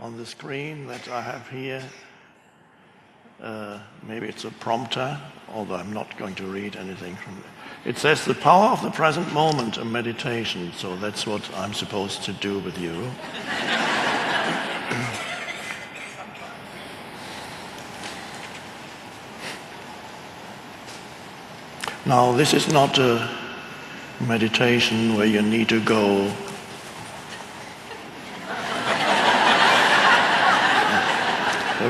on the screen that I have here. Maybe it's a prompter, although I'm not going to read anything from it. It says the power of the present moment, a meditation. So that's what I'm supposed to do with you. Now, this is not a meditation where you need to go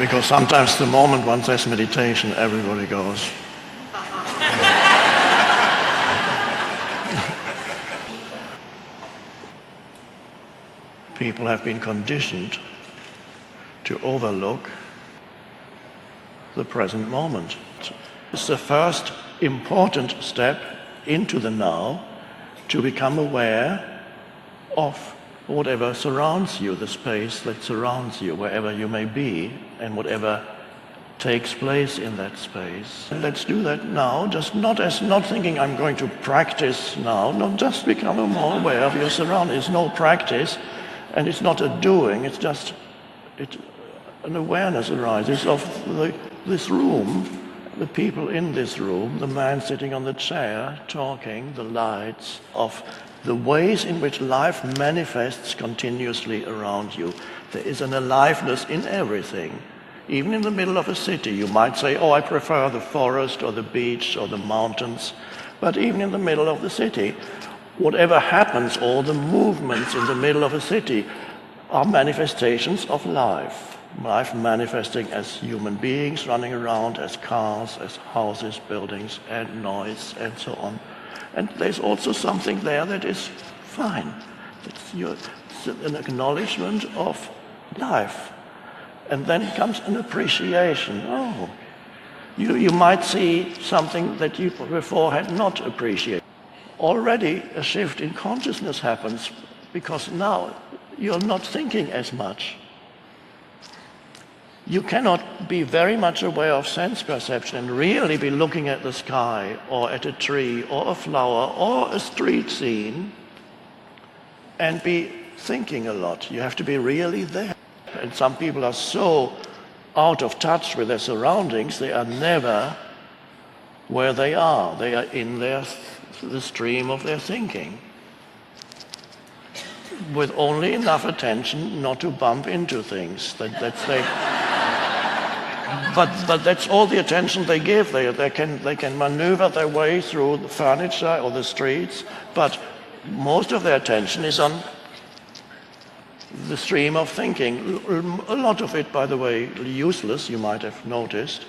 because sometimes the moment one says meditation, everybody goes. People have been conditioned to overlook the present moment. It's the first important step into the now, to become aware of whatever surrounds you, the space that surrounds you, wherever you may be, and whatever takes place in that space. And let's do that now, just not thinking I'm going to practice now, not just become more aware of your surroundings. It's no practice, and it's not a doing, it's just an awareness arises of this room, the people in this room, the man sitting on the chair, talking, the lights, of the ways in which life manifests continuously around you. There is an aliveness in everything. Even in the middle of a city, you might say, oh, I prefer the forest or the beach or the mountains. But even in the middle of the city, whatever happens, all the movements in the middle of a city are manifestations of life. Life manifesting as human beings running around, as cars, as houses, buildings, and noise, and so on. And there's also something there that is fine. It's an acknowledgement of life. And then comes an appreciation. Oh, you might see something that you before had not appreciated. Already a shift in consciousness happens because now you're not thinking as much. You cannot be very much aware of sense perception and really be looking at the sky or at a tree or a flower or a street scene and be thinking a lot. You have to be really there. And some people are so out of touch with their surroundings, they are never where they are. They are in the stream of their thinking, with only enough attention not to bump into things. But that's all the attention they give. They can maneuver their way through the furniture or the streets, but most of their attention is on the stream of thinking. A lot of it, by the way, useless, you might have noticed,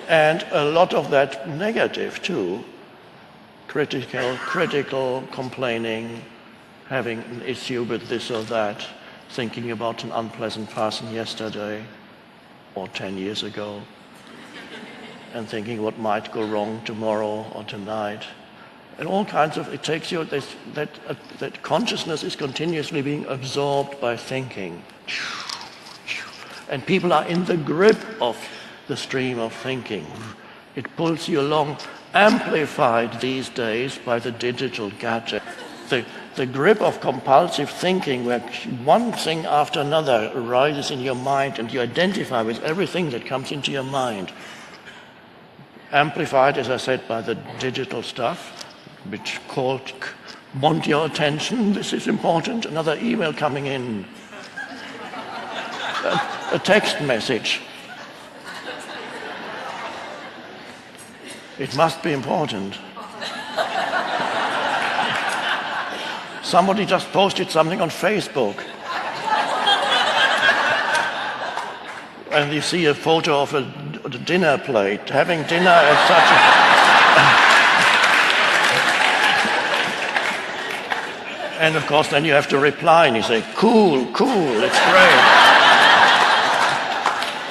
and a lot of that negative too. Critical, complaining, having an issue with this or that, thinking about an unpleasant person yesterday or 10 years ago, and thinking what might go wrong tomorrow or tonight. And all kinds of, it takes you, that consciousness is continuously being absorbed by thinking. And people are in the grip of the stream of thinking. It pulls you along, amplified these days by the digital gadget. The grip of compulsive thinking, where one thing after another arises in your mind and you identify with everything that comes into your mind. Amplified, as I said, by the digital stuff, which want your attention, this is important, another email coming in, a text message. It must be important. Somebody just posted something on Facebook. And you see a photo of a dinner plate, having dinner at such a... And of course then you have to reply and you say, cool, it's great.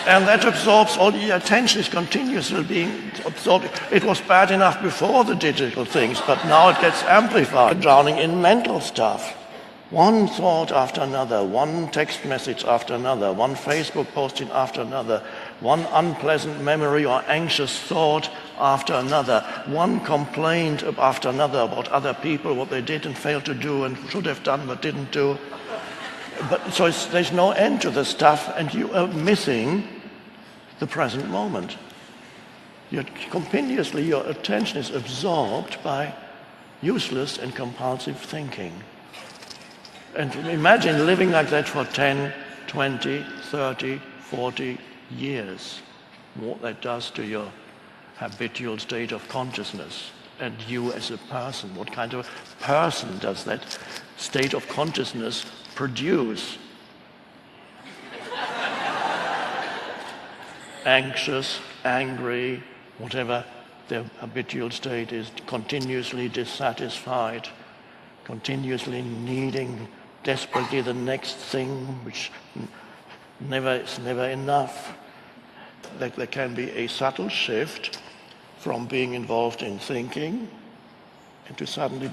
And that absorbs all the attention, is continuously being absorbed. It was bad enough before the digital things, but now it gets amplified, drowning in mental stuff. One thought after another, one text message after another, one Facebook posting after another, one unpleasant memory or anxious thought after another, one complaint after another about other people, what they did and failed to do and should have done but didn't do. But so there's no end to the stuff, and you are missing the present moment. Continuously, your attention is absorbed by useless and compulsive thinking. And imagine living like that for 10, 20, 30, 40 years. What that does to your habitual state of consciousness and you as a person. What kind of person does that state of consciousness produce? Anxious, angry, whatever their habitual state is, continuously dissatisfied, continuously needing desperately the next thing, which is never enough. That there can be a subtle shift from being involved in thinking into suddenly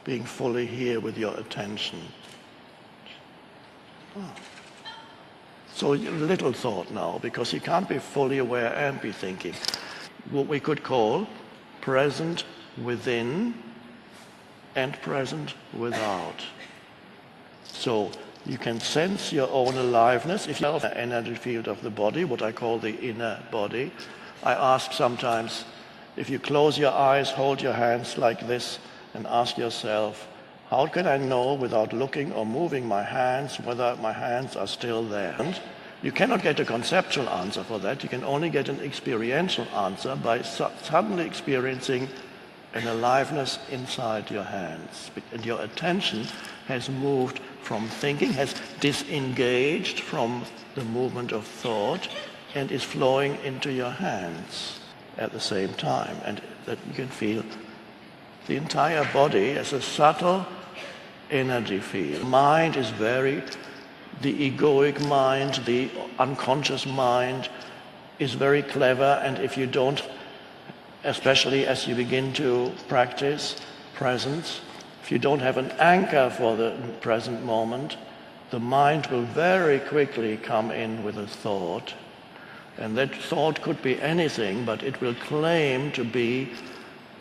being fully here with your attention. So little thought now, because you can't be fully aware and be thinking. What we could call present within and present without. So you can sense your own aliveness if you have the energy field of the body, what I call the inner body. I ask sometimes, if you close your eyes, hold your hands like this, and ask yourself, how can I know without looking or moving my hands whether my hands are still there? And you cannot get a conceptual answer for that. You can only get an experiential answer by suddenly experiencing an aliveness inside your hands. And your attention has moved from thinking, has disengaged from the movement of thought, and is flowing into your hands at the same time. And that you can feel the entire body as a subtle energy field. Mind is the egoic mind, the unconscious mind is very clever, and if you don't, especially as you begin to practice presence, if you don't have an anchor for the present moment, the mind will very quickly come in with a thought, and that thought could be anything, but it will claim to be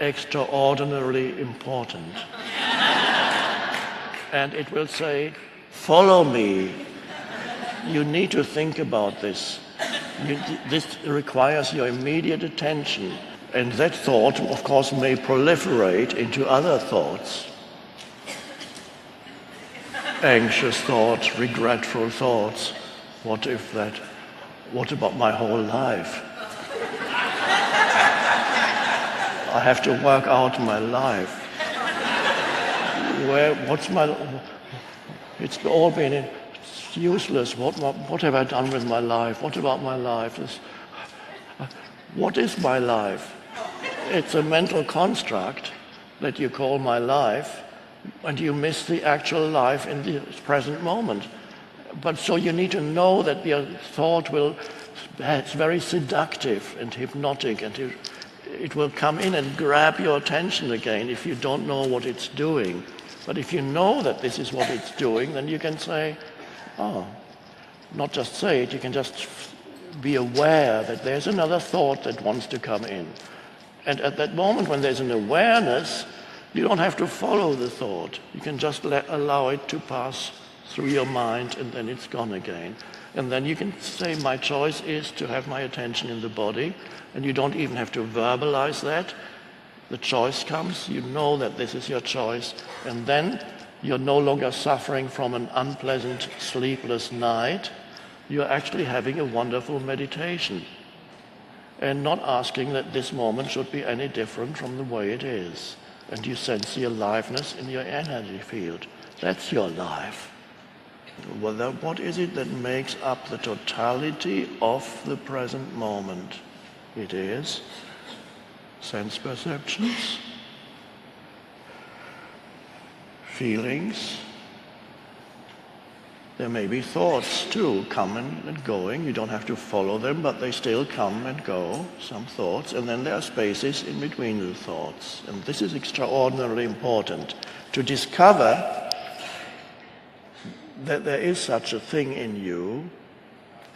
extraordinarily important. And it will say, follow me. You need to think about this. This requires your immediate attention. And that thought, of course, may proliferate into other thoughts. Anxious thoughts, regretful thoughts. What about my whole life? I have to work out my life. It's all been useless. What have I done with my life? What about my life? What is my life? It's a mental construct that you call my life, and you miss the actual life in the present moment. But so you need to know that your thought it's very seductive and hypnotic, and it will come in and grab your attention again if you don't know what it's doing. But if you know that this is what it's doing, then you can say, not just say it, you can just be aware that there's another thought that wants to come in. And at that moment when there's an awareness, you don't have to follow the thought. You can just allow it to pass through your mind, and then it's gone again. And then you can say, my choice is to have my attention in the body, and you don't even have to verbalize that. The choice comes, you know that this is your choice, and then you're no longer suffering from an unpleasant, sleepless night. You're actually having a wonderful meditation and not asking that this moment should be any different from the way it is. And you sense the aliveness in your energy field. That's your life. Well, what is it that makes up the totality of the present moment? It is sense perceptions, feelings. There may be thoughts too, coming and going. You don't have to follow them, but they still come and go, some thoughts. And then there are spaces in between the thoughts. And this is extraordinarily important, to discover that there is such a thing in you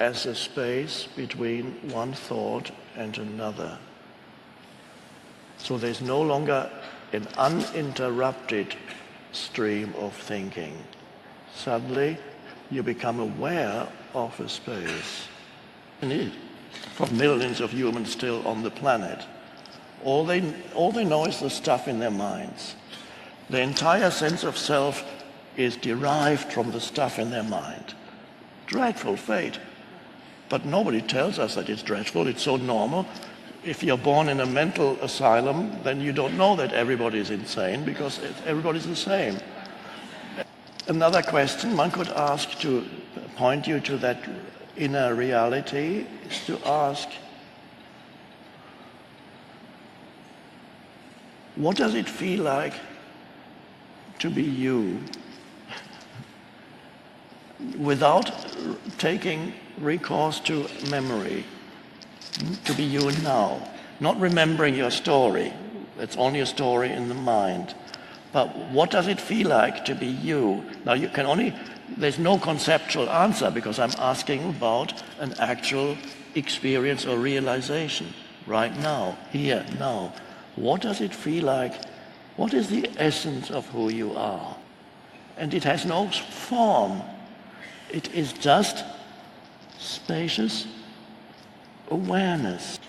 as a space between one thought and another. So there's no longer an uninterrupted stream of thinking. Suddenly, you become aware of a space. Indeed, for millions of humans still on the planet, all they know is the stuff in their minds. The entire sense of self is derived from the stuff in their mind. Dreadful fate. But nobody tells us that it's dreadful. It's so normal. If you're born in a mental asylum, then you don't know that everybody is insane because everybody's the same. Another question one could ask to point you to that inner reality is to ask, what does it feel like to be you without taking recourse to memory, to be you now, not remembering your story. It's only a story in the mind. But what does it feel like to be you? Now you can only, there's no conceptual answer because I'm asking about an actual experience or realization right now, here, now. What does it feel like? What is the essence of who you are? And it has no form. It is just spacious awareness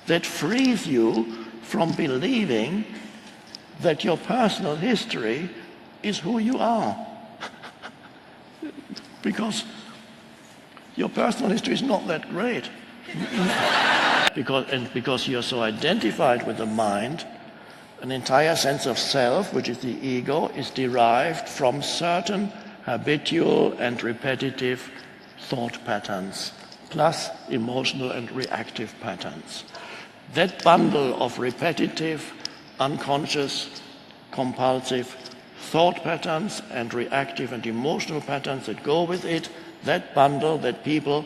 that frees you from believing that your personal history is who you are. Because your personal history is not that great. because you're so identified with the mind, an entire sense of self, which is the ego, is derived from certain habitual and repetitive thought patterns, plus emotional and reactive patterns. That bundle of repetitive, unconscious, compulsive thought patterns and reactive and emotional patterns that go with it, that bundle that people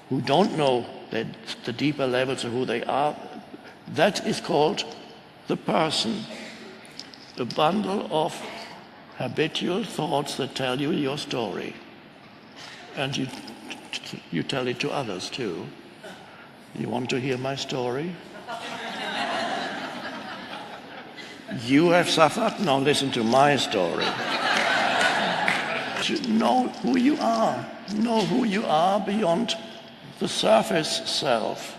who don't know that the deeper levels of who they are, that is called the person. The bundle of habitual thoughts that tell you your story. And you tell it to others too. You want to hear my story? You have suffered? Now listen to my story. Know who you are. Know who you are beyond the surface self.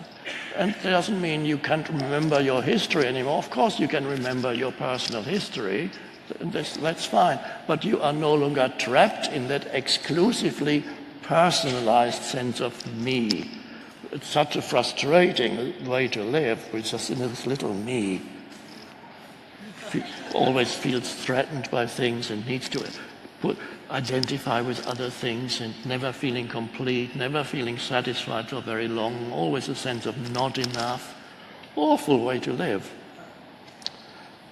And it doesn't mean you can't remember your history anymore. Of course you can remember your personal history. That's fine. But you are no longer trapped in that exclusively personalized sense of me. It's such a frustrating way to live. It's just in this little me. Always feels threatened by things and needs to identify with other things and never feeling complete, never feeling satisfied for very long, always a sense of not enough. Awful way to live.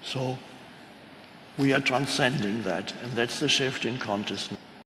So we are transcending that, and that's the shift in consciousness.